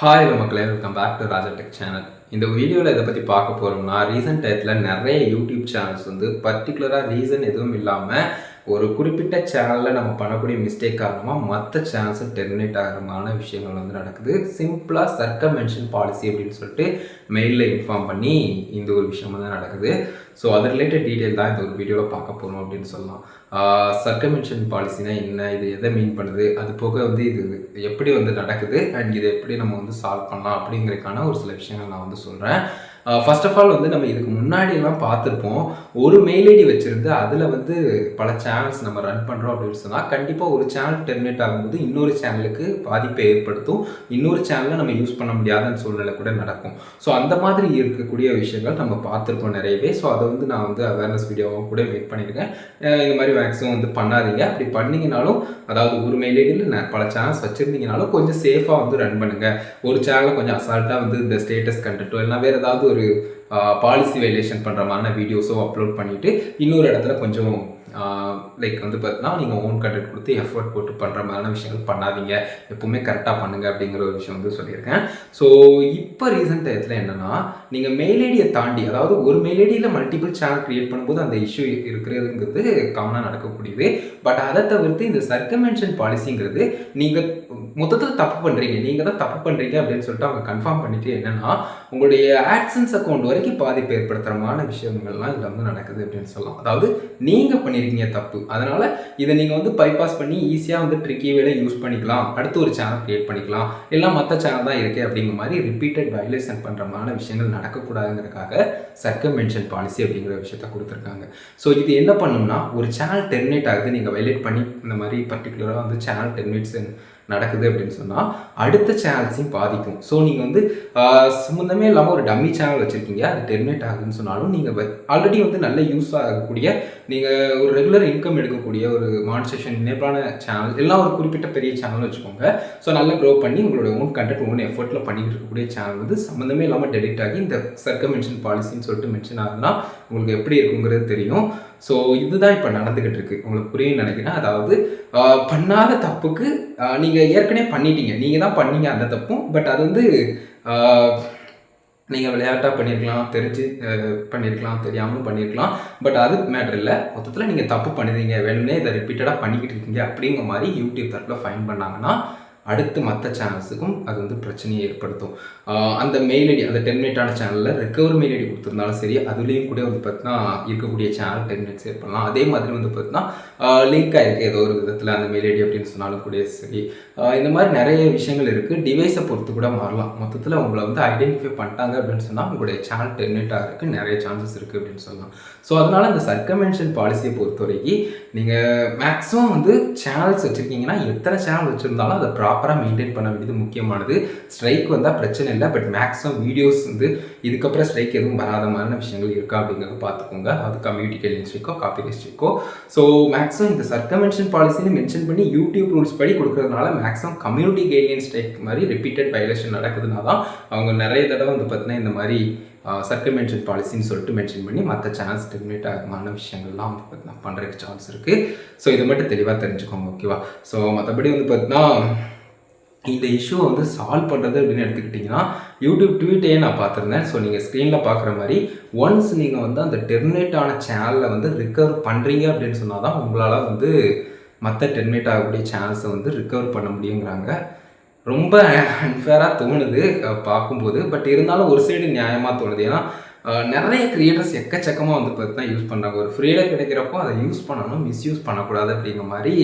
Hi மக்களே, welcome back to Raja tech channel. இந்த வீடியோவில் இதை பற்றி பார்க்க போகிறோம்னா, ரீசன்ட் டயத்தில் நிறைய யூடியூப் சேனல்ஸ் வந்து பர்டிகுலராக ரீசன் எதுவும் இல்லாமல் ஒரு குறிப்பிட்ட சேனலில் நம்ம பண்ணக்கூடிய மிஸ்டேக் காரணமாக மற்ற சேனல்ஸும் டெர்மினேட் ஆகிறமான விஷயங்கள் வந்து நடக்குது. சிம்பிளாக சர்க்கமென்ஷன் பாலிசி அப்படின்னு சொல்லிட்டு மெயிலில் இன்ஃபார்ம் பண்ணி இந்த ஒரு விஷயம் வந்து நடக்குது. ஸோ அது ரிலேட்டட் டீட்டெயில் தான் இந்த ஒரு வீடியோவில் பார்க்க போகிறோம் அப்படின்னு சொல்லலாம். சர்க்கமென்ஷன் பாலிசினா என்ன, இது எதை மீன் பண்ணுது, அது போக வந்து இது எப்படி வந்து நடக்குது அண்ட் இதை எப்படி நம்ம வந்து சால்வ் பண்ணலாம் அப்படிங்கிறதுக்கான ஒரு சில விஷயங்கள் நான் வந்து சொல்கிறேன். ஃபர்ஸ்ட் ஆஃப் ஆல் வந்து நம்ம இதுக்கு முன்னாடியெல்லாம் பார்த்துருப்போம். ஒரு மெயில் ஐடி வச்சுருந்து அதில் வந்து பல சேனல்ஸ் நம்ம ரன் பண்ணுறோம் அப்படின்னு சொன்னால் கண்டிப்பாக ஒரு சேனல் டெர்மினேட் ஆகும்போது இன்னொரு சேனலுக்கு பாதிப்பை ஏற்படுத்தும். இன்னொரு சேனலை நம்ம யூஸ் பண்ண முடியாத சூழ்நிலை கூட நடக்கும். ஸோ அந்த மாதிரி இருக்கக்கூடிய விஷயங்கள் நம்ம பார்த்துருக்கோம் நிறையவே. ஸோ அதை வந்து நான் வந்து அவேர்னஸ் வீடியோவும் கூட மேக் பண்ணியிருக்கேன். இந்த மாதிரி மேக்ஸிமம் வந்து பண்ணாதீங்க. அப்படி பண்ணிங்கனாலும், அதாவது ஒரு மெயில் ஐடியில் பல சேனல்ஸ் வச்சுருந்தீங்கனாலும் கொஞ்சம் சேஃபாக வந்து ரன் பண்ணுங்கள். ஒரு சேனலை கொஞ்சம் அசால்ட்டாக வந்து இந்த ஸ்டேட்டஸ் கண்டென்ட்டோ இல்லைனா வேறு ஏதாவது ஒரு பாலிசி வைலேஷன் பண்ணுற மாதிரி வீடியோஸோ அப்லோட் பண்ணிவிட்டு இன்னொரு இடத்துல கொஞ்சம் லைக் வந்து பார்த்தீங்கன்னா நீங்கள் ஓன் கண்டென்ட் கொடுத்து எஃபர்ட் போட்டு பண்ணுற மாதிரியான விஷயங்கள் பண்ணாதீங்க. எப்போவுமே கரெக்டாக பண்ணுங்கள் அப்படிங்கிற ஒரு விஷயம் வந்து சொல்லியிருக்கேன். ஸோ இப்போ ரீசன்ட் டயத்தில் என்னென்னா, நீங்கள் மெயில் ஐடியை தாண்டி, அதாவது ஒரு மெயில் ஐடியில் மல்டிபிள் சேனல் க்ரியேட் பண்ணும்போது அந்த இஷ்யூ இருக்கிறதுங்கிறது காமனாக நடக்கக்கூடியது. பட் அதை தவிர்த்து இந்த சர்க்கமென்ஷன் பாலிசிங்கிறது நீங்கள் மொத்தத்தில் தப்பு பண்ணுறீங்க, நீங்கள் தான் தப்பு பண்ணுறீங்க அப்படின்னு சொல்லிட்டு அவங்க கன்ஃபார்ம் பண்ணிவிட்டு என்னென்னா உங்களுடைய ஆட்சன்ஸ் அக்கௌண்ட் வரைக்கும் பாதிப்பு ஏற்படுத்துகிறமான விஷயங்கள்லாம் இதில் வந்து நடக்குது அப்படின்னு சொல்லலாம். அதாவது நீங்கள் பண்ணியிருக்கீங்க தப்பு, அதனால் இதை நீங்கள் வந்து பைபாஸ் பண்ணி ஈஸியாக வந்து ட்ரிக்கி வேலை யூஸ் பண்ணிக்கலாம், அடுத்து ஒரு சேனல் க்ரியேட் பண்ணிக்கலாம், எல்லாம் மற்ற சேனல் தான் இருக்குது அப்படிங்கிற மாதிரி ரிப்பீட்டட் வயலேஷன் பண்ணுறமான விஷயங்கள் நடக்கக்கூடாதுங்கிறதுக்காக சர்க்கமென்ஷன் பாலிசி அப்படிங்கிற விஷயத்த கொடுத்துருக்காங்க. ஸோ இது என்ன பண்ணும்னா, ஒரு சேனல் டெர்மினேட் ஆகுது, நீங்கள் வயலேட் பண்ணி இந்த மாதிரி பர்டிகுலராக வந்து சேனல் டெர்மினேட்ஸ் நடக்குது அப்படின்னு சொன்னால் அடுத்த சேனல்ஸையும் பாதிக்கும். ஸோ நீங்கள் வந்து சம்மந்தமே இல்லாமல் ஒரு டம்மி சேனல் வச்சுருக்கீங்க, அது டெர்மினேட் ஆகுதுன்னு சொன்னாலும் நீங்கள் ஆல்ரெடி வந்து நல்ல யூஸ் ஆகக்கூடிய, நீங்கள் ஒரு ரெகுலர் இன்கம் எடுக்கக்கூடிய ஒரு மானிட்டரைசேஷன் எனேபிளான சேனல், எல்லாம் ஒரு குறிப்பிட்ட பெரிய சேனல் வச்சுக்கோங்க. ஸோ நல்லா க்ரோ பண்ணி உங்களோட ஓன் கண்டென்ட் ஓன் எஃபர்ட்டில் பண்ணிக்கிட்டு இருக்கக்கூடிய சேனல் வந்து சம்மந்தமே இல்லாமல் டெலிட் ஆகி இந்த சர்க்கமென்ஷன் பாலிசின்னு சொல்லிட்டு மென்ஷன் ஆகுதுன்னா உங்களுக்கு எப்படி இருக்குங்கிறது தெரியும். ஸோ இதுதான் இப்போ நடந்துக்கிட்டு இருக்கு. உங்களுக்கு புரியும் நினைக்கிறேன். அதாவது பண்ணாத தப்புக்கு நீங்கள் ஏற்கனவே பண்ணிட்டீங்க, நீங்கள் தான் பண்ணீங்க அந்த தப்பும். பட் அது வந்து நீங்கள் விளையாட்டாக பண்ணியிருக்கலாம், தெரிஞ்சு பண்ணியிருக்கலாம், தெரியாமல் பண்ணியிருக்கலாம். பட் அது மேட்ரு இல்லை. மொத்தத்தில் நீங்கள் தப்பு பண்ணிடுறீங்க, வேணும்னே இதை ரிப்பீட்டடாக பண்ணிக்கிட்டு இருக்கீங்க அப்படிங்கிற மாதிரி யூடியூப் தரப்பில் ஃபைன் பண்ணாங்கன்னா அடுத்து மற்ற சேனல்ஸுக்கும் அது வந்து பிரச்சனையை ஏற்படுத்தும். அந்த மெயில் ஐடி, அந்த டெர்மினேட்டான சேனலில் ரெக்கவர் மெயில் ஐடி கொடுத்துருந்தாலும் சரி, அதுலேயும் கூட வந்து பார்த்தீங்கன்னா இருக்கக்கூடிய சேனல் டெர்மினேட் சேர் பண்ணலாம். அதே மாதிரி வந்து பார்த்தீங்கன்னா லிங்க் ஆகிருக்கு ஏதோ ஒரு விதத்தில் அந்த மெயில் ஐடி அப்படின்னு சொன்னாலும் கூட சரி. இந்த மாதிரி நிறைய விஷயங்கள் இருக்குது. டிவைஸை பொறுத்து கூட மாறலாம். மொத்தத்தில் உங்களை வந்து ஐடென்டிஃபை பண்ணிட்டாங்க அப்படின்னு சொன்னால் உங்களுடைய சேனல் டெர்மினேட் ஆகிறதுக்கு நிறைய சான்சஸ் இருக்குது அப்படின்னு சொல்லலாம். ஸோ அதனால் இந்த சர்க்கமென்ஷன் பாலிசியை பொறுத்த வரைக்கும் நீங்கள் மேக்ஸிமம் வந்து சேனல்ஸ் வச்சுருக்கீங்கன்னா எத்தனை சேனல் வச்சுருந்தாலும் அதை ப்ராப்பராக மெயின்டைன் பண்ண வேண்டியது முக்கியமானது. ஸ்ட்ரைக் வந்தால் பிரச்சனை இல்லை. பட் மேக்ஸிமம் வீடியோஸ் வந்து இதுக்கப்புறம் ஸ்ட்ரைக் எதுவும் வராத மாதிரியான விஷயங்கள் இருக்கா அப்படிங்கிறத பார்த்துக்கோங்க. அது கம்யூனிட்டி கைட்லைன்ஸ் ஸ்ட்ரைக்கோ, காப்பி ஸ்ட்ரைக்கோ. ஸோ மேக்ஸிமம் இந்த சர்க்கமென்ஷன் பாலிசின்னு மென்ஷன் பண்ணி யூடியூப் ரூல்ஸ் படி கொடுக்குறதுனால மேக்ஸிமம் கம்யூனிட்டி கைட்லைன்ஸ் ஸ்ட்ரைக் மாதிரி ரிப்பீட்டட் வயலேஷன் நடக்குதுன்னா தான் அவங்க நிறைய தடவை வந்து பார்த்தீங்கன்னா இந்த மாதிரி சர்க்கமென்ஷன் பாலிசின்னு சொல்லிட்டு மென்ஷன் பண்ணி மற்ற சேனல்ஸ் டெர்மினேட் ஆகமான விஷயங்கள்லாம் வந்து பார்த்தீங்கன்னா பண்ணுறதுக்கு சான்ஸ் இருக்குது. ஸோ இதை மட்டும் தெளிவாக தெரிஞ்சுக்கோங்க, ஓகேவா? ஸோ மற்றபடி வந்து பார்த்தீங்கன்னா இந்த இஷ்யூவை வந்து சால்வ் பண்ணுறது அப்படின்னு எடுத்துக்கிட்டிங்கன்னா யூடியூப் ட்வீட்டையே நான் பார்த்துருந்தேன். ஸோ நீங்கள் ஸ்க்ரீனில் பார்க்குற மாதிரி ஒன்ஸ் நீங்கள் வந்து அந்த டெர்மினேட் ஆன சேனலில் வந்து ரிக்கவர் பண்ணுறீங்க அப்படின்னு சொன்னால் தான் உங்களால் வந்து மற்ற டெர்மினேட் ஆகக்கூடிய சேனல்ஸை வந்து ரிக்கவர் பண்ண முடியுங்கிறாங்க. ரொம்ப அன்ஃபேராக தோணுது பார்க்கும்போது. பட் இருந்தாலும் ஒரு சைடு நியாயமாக தோணுது. ஏன்னா நிறைய கிரியேட்டர்ஸ் எக்கச்சக்கமாக வந்து பார்த்தீங்கன்னா யூஸ் பண்ணுறாங்க. ஒரு ஃப்ரீடம் கிடைக்கிறப்போ அதை யூஸ் பண்ணணும், மிஸ்யூஸ் பண்ணக்கூடாது அப்படிங்கிற மாதிரி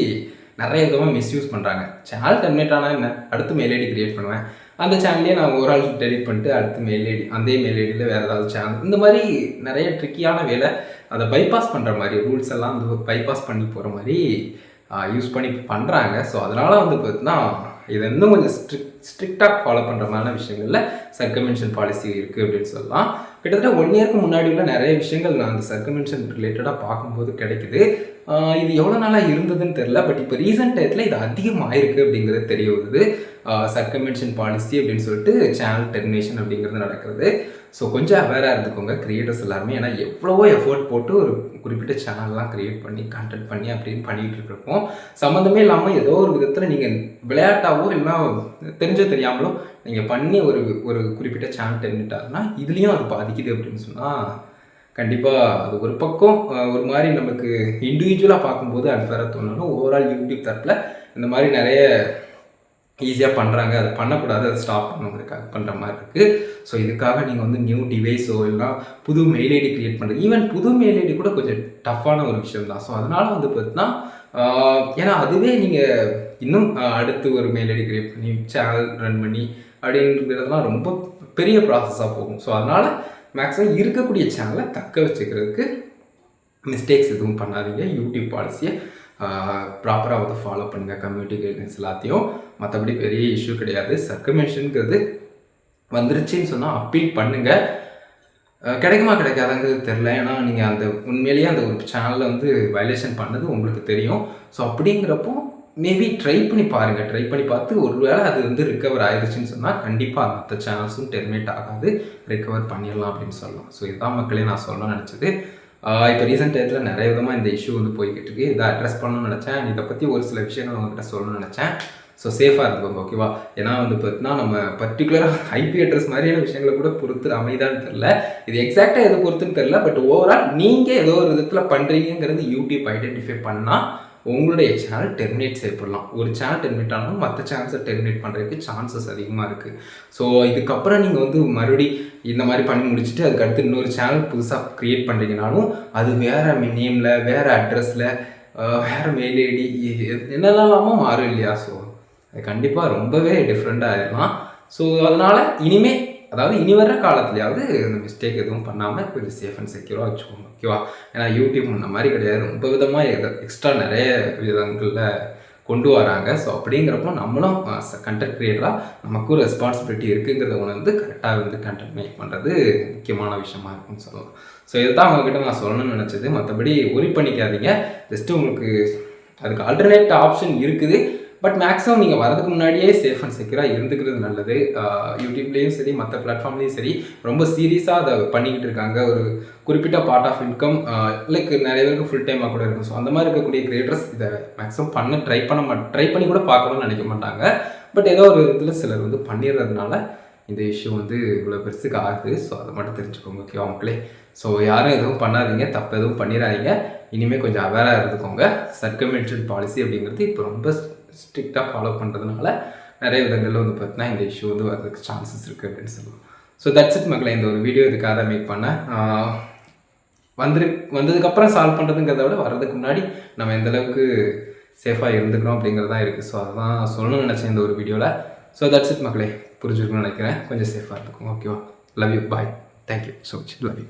நிறைய விதமாக மிஸ்யூஸ் பண்ணுறாங்க. சேனல் டெர்மினேட் ஆனால் என்ன, அடுத்து மெயில் ஐடி க்ரியேட் பண்ணுவேன், அந்த சேனல்லையே நான் ஒரு ஆள் டெலிட் பண்ணிட்டு அடுத்து மெயில் ஐடி, அதே மெயில் ஐடியில் வேறு ஏதாவது சேனல், இந்த மாதிரி நிறைய ட்ரிக்கியான வேலை, அதை பைபாஸ் பண்ணுற மாதிரி ரூல்ஸ் எல்லாம் வந்து பைபாஸ் பண்ணி போகிற மாதிரி யூஸ் பண்ணி பண்ணுறாங்க. ஸோ அதனால் வந்து பார்த்தீங்கன்னா இதை இன்னும் கொஞ்சம் ஸ்ட்ரிக்டாக ஃபாலோ பண்ணுற மாதிரியான விஷயங்களில் சர்க்கமென்ஷன் பாலிசி இருக்குது அப்படின்னு சொல்லலாம். கிட்டத்தட்ட 1 இயருக்கு முன்னாடி உள்ள நிறைய விஷயங்கள் நான் அந்த சர்க்கமென்ஷன் ரிலேட்டடாக பார்க்கும்போது கிடைக்குது. இது எவ்வளோ நாளாக இருந்ததுன்னு தெரில. பட் இப்போ ரீசெண்ட் டயத்தில் இது அதிகமாகிருக்கு அப்படிங்கிறது தெரிய வருது. சர்க்கமென்ஷன் பாலிசி அப்படின்னு சொல்லிட்டு சேனல் டெர்மினேஷன் அப்படிங்கிறது நடக்கிறது. ஸோ கொஞ்சம் அவேராக இருந்துக்கோங்க கிரியேட்டர்ஸ் எல்லாருமே. ஏன்னா எவ்வளவோ எஃபோர்ட் போட்டு ஒரு குறிப்பிட்ட சேனல்லாம் க்ரியேட் பண்ணி கண்டென்ட் பண்ணி அப்படின்னு பண்ணிகிட்டு இருக்கிறப்போம் சம்மந்தமே இல்லாமல் ஏதோ ஒரு விதத்தில் நீங்கள் விளையாட்டாவோ இல்லைனா தெரியாமலோ நீங்கள் பண்ணி ஒரு குறிப்பிட்ட சேனல் டெர்மினேட் ஆகுதுன்னா இதுலேயும் அது பாதிக்குது அப்படின்னு சொன்னால் கண்டிப்பாக அது ஒரு பக்கம் ஒரு மாதிரி நமக்கு இண்டிவிஜுவலாக பார்க்கும்போது அன்ஃபேராக தோணாலும் ஓவரால் யூடியூப் தரப்பில் இந்த மாதிரி நிறைய ஈஸியாக பண்ணுறாங்க, அதை பண்ணக்கூடாது, அதை ஸ்டாப் பண்ணுங்கிறதுக்காக பண்ணுற மாதிரி இருக்குது. ஸோ இதுக்காக நீங்கள் வந்து நியூ டிவைஸோ இல்லைனா புது மெயில் ஐடி க்ரியேட் பண்ணுறது, ஈவன் புது மெயில் ஐடி கூட கொஞ்சம் டஃப்பான ஒரு விஷயம் தான். ஸோ அதனால் வந்து பார்த்தீங்கன்னா ஏன்னா அதுவே நீங்கள் இன்னும் அடுத்து ஒரு மெயில் ஐடி க்ரியேட் பண்ணி சேனல் ரன் பண்ணி அப்படின்றதுலாம் ரொம்ப பெரிய ப்ராசஸாக போகும். ஸோ அதனால் மேக்ஸிமம் இருக்கக்கூடிய சேனலை தக்க வச்சுக்கிறதுக்கு மிஸ்டேக்ஸ் எதுவும் பண்ணாதீங்க. யூடியூப் பாலிசியை ப்ராப்பராக வந்து ஃபாலோ பண்ணுங்கள், கம்யூனிட்டி கைட்லைன்ஸ் எல்லாத்தையும். மற்றபடி பெரிய இஷ்யூ கிடையாது. சர்க்கமென்ஷனுங்கிறது வந்துருச்சுன்னு சொன்னால் அப்பீல் பண்ணுங்கள். கிடைக்குமா கிடைக்காதாங்கிறது தெரில. ஏன்னா நீங்கள் அந்த உண்மையிலேயே அந்த ஒரு சேனலில் வந்து வயலேஷன் பண்ணது உங்களுக்கு தெரியும். ஸோ அப்படிங்கிறப்போ மேபி ட்ரை பண்ணி பாருங்கள். ட்ரை பண்ணி பார்த்து ஒரு வேளை அது வந்து ரிக்கவர் ஆயிடுச்சுன்னு சொன்னால் கண்டிப்பாக மற்ற சேனல்ஸும் டெர்மினேட் ஆகாது, ரிக்கவர் பண்ணிடலாம் அப்படின்னு சொல்லலாம். ஸோ இதுதான் மக்களே நான் சொல்லணும்னு நினச்சது. இப்போ ரீசெண்ட் டயத்தில் நிறைய விதமாக இந்த இஷ்யூ வந்து போய்கிட்டு இருக்குது. இதை அட்ரஸ் பண்ணணும்னு நினச்சேன். இதை பற்றி ஒரு சில விஷயங்கள் உங்கள்கிட்ட சொல்லணும்னு நினச்சேன். ஸோ சேஃபாக இருந்துக்கோங்க, ஓகேவா? ஏன்னா வந்து பார்த்தீங்கன்னா நம்ம பர்டிகுலராக ஐபி அட்ரஸ் மாதிரியான விஷயங்களை கூட பொறுத்து அமைதான்னு தெரில. இது எக்ஸாக்டாக எது பொறுத்துன்னு தெரில. பட் ஓவரால் நீங்கள் ஏதோ ஒரு விதத்தில் பண்ணுறீங்கிறது யூடியூப் ஐடென்டிஃபை பண்ணால் உங்களுடைய சேனல் டெர்மினேட் செய்யப்படலாம். ஒரு சேனல் டெர்மினேட் ஆனாலும் மற்ற சேனல்ஸை டெர்மினேட் பண்ணுறதுக்கு சான்சஸ் அதிகமாக இருக்குது. ஸோ இதுக்கப்புறம் நீங்கள் வந்து மறுபடி இந்த மாதிரி பண்ணி முடிச்சுட்டு அதுக்கடுத்து இன்னொரு சேனல் புதுசாக க்ரியேட் பண்ணுறீங்கனாலும் அது வேறு நேமில், வேறு அட்ரஸில், வேறு மெயில் ஐடி என்னெல்லாமோ மாறும் இல்லையா? ஸோ அது கண்டிப்பாக ரொம்பவே டிஃப்ரெண்ட்டாக ஆகிடலாம். ஸோ அதனால் இனி வர்ற காலத்துலையாவது இந்த மிஸ்டேக் எதுவும் பண்ணாமல் கொஞ்சம் சேஃப் அண்ட் செக்யூராக வச்சுக்கோங்க, ஓகேவா? ஏன்னா யூடியூப் இந்த மாதிரி கிடையாது, ரொம்ப விதமாக எக்ஸ்ட்ரா நிறைய விதங்களில் கொண்டு வராங்க. ஸோ அப்படிங்கிறப்போ நம்மளும் கண்டென்ட் க்ரியேட்டராக நமக்கும் ரெஸ்பான்சிபிலிட்டி இருக்குங்கிறத உணர்ந்து கரெக்டாக வந்து கண்டென்ட் மேக் பண்ணுறது முக்கியமான விஷயமா இருக்குன்னு சொல்லலாம். ஸோ இதுதான் உங்ககிட்ட நான் சொல்லணும்னு நினச்சது. மற்றபடி ஒரி பண்ணிக்காதீங்க. ஜஸ்ட்டு உங்களுக்கு அதுக்கு ஆல்டர்னேட் ஆப்ஷன் இருக்குது. பட் மேக்ஸிமம் நீங்கள் வரதுக்கு முன்னாடியே சேஃப் அண்ட் செக்யூராக இருந்துக்கிறது நல்லது. யூடியூப்லேயும் சரி மற்ற பிளாட்ஃபார்ம்லேயும் சரி ரொம்ப சீரியஸாக அதை பண்ணிக்கிட்டு இருக்காங்க. ஒரு குறிப்பிட்ட பார்ட் ஆஃப் இன்கம் லைக் நிறைய பேருக்கு ஃபுல் டைமாக கூட இருக்கும். ஸோ அந்த மாதிரி இருக்கக்கூடிய கிரியேட்டர்ஸ் இதை மேக்ஸிமம் ட்ரை பண்ணி கூட பார்க்கணும்னு நினைக்க மாட்டாங்க. பட் ஏதோ ஒரு விதத்தில் சிலர் வந்து பண்ணிடுறதுனால இந்த இஷ்யூ வந்து இவ்வளோ பெருசுக்கு ஆகுது. ஸோ அதை மட்டும் தெரிஞ்சுக்கோங்க, ஓகே மக்களே? ஸோ யாரும் எதுவும் பண்ணாதீங்க, தப்பு எதுவும் பண்ணிடாதீங்க. இனிமேல் கொஞ்சம் அவேராக இருந்துக்கோங்க. சர்க்கமென்ஷன் பாலிசி அப்படிங்கிறது இப்போ ரொம்ப ஸ்ட்ரிக்டாக ஃபாலோ பண்ணுறதுனால நிறைய விதங்களில் வந்து பார்த்தீங்கன்னா இந்த இஷ்யூ வந்து வரதுக்கு சான்சஸ் இருக்குது அப்படின்னு சொல்லலாம். ஸோ தட்ஸ் இட் மக்களை. இந்த ஒரு வீடியோ இதுக்காக தான் மேக் பண்ணேன். வந்ததுக்கப்புறம் சால்வ் பண்ணுறதுங்கிறத விட வர்றதுக்கு முன்னாடி நம்ம எந்தளவுக்கு சேஃபாக இருந்துக்கிறோம் அப்படிங்கிறதான் இருக்குது. ஸோ அதுதான் சொல்லணும்னு நினச்சேன் இந்த ஒரு வீடியோவில். ஸோ தட்ஸ் இட் மக்களே. புரிஞ்சுக்கணும்னு நினைக்கிறேன். கொஞ்சம் சேஃபாக இருக்கும், ஓகேவா? Love you, bye, thank you so much, love you.